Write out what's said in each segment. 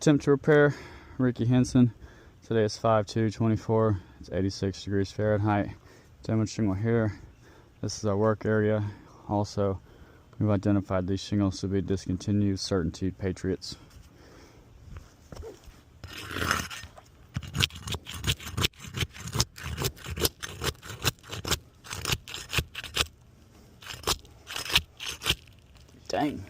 Attempt to repair Ricky Henson. Today is 5/2/24. It's 86 degrees Fahrenheit. Damaged shingle here. This is our work area. Also, we've identified these shingles to be discontinued, certainty Patriots. Dang.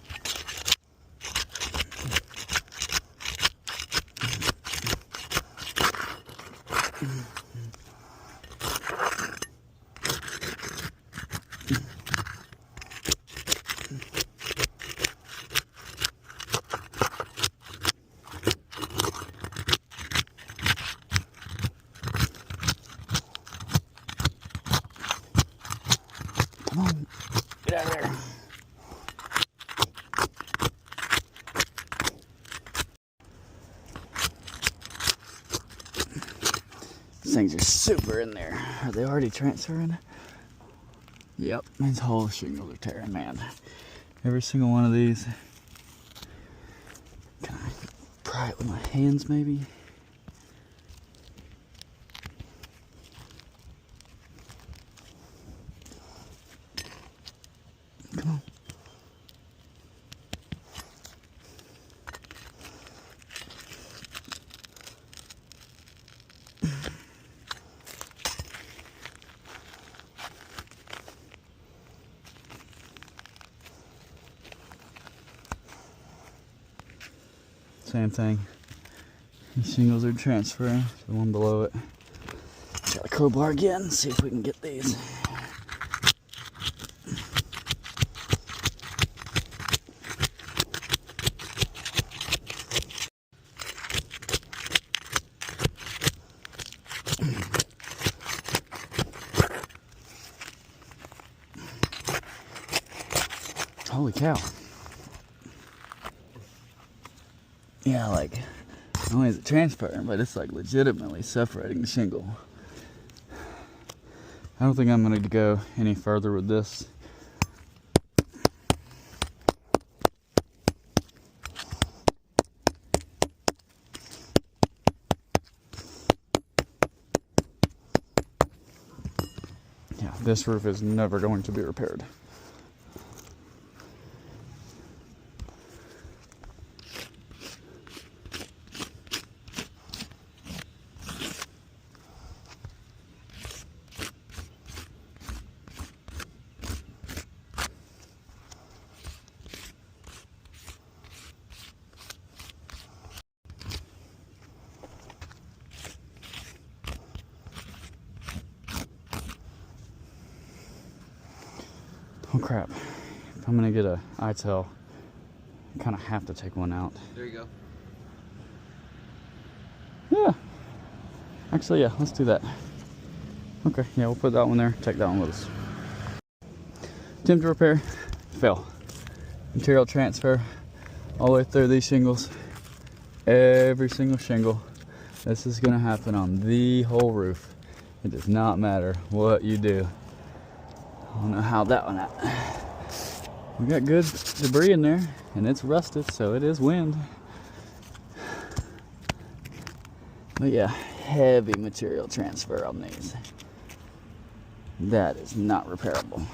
Come on, get out of there. These things are super in there. Are they already transferring? Yep, these whole shingles are tearing, man. Every single one of these. Can I pry it with my hands, maybe? Come on. Same thing. These shingles are transferring. The one below it. Got a crowbar again. See if we can get these. Holy cow. Yeah, like, not only is it transferring, but it's like legitimately separating the shingle. I don't think I'm going to go any further with this. Yeah, this roof is never going to be repaired. Oh crap, if I'm gonna get a ITEL, I kind of have to take one out. There you go. Yeah, actually yeah, let's do that. Okay, yeah, we'll put that one there, take that one with us. Attempt to repair, fail. Material transfer all the way through these shingles. Every single shingle. This is gonna happen on the whole roof. It does not matter what you do. I don't know how that one out. We got good debris in there, and it's rusted, so it is wind. But yeah, heavy material transfer on these. That is not repairable.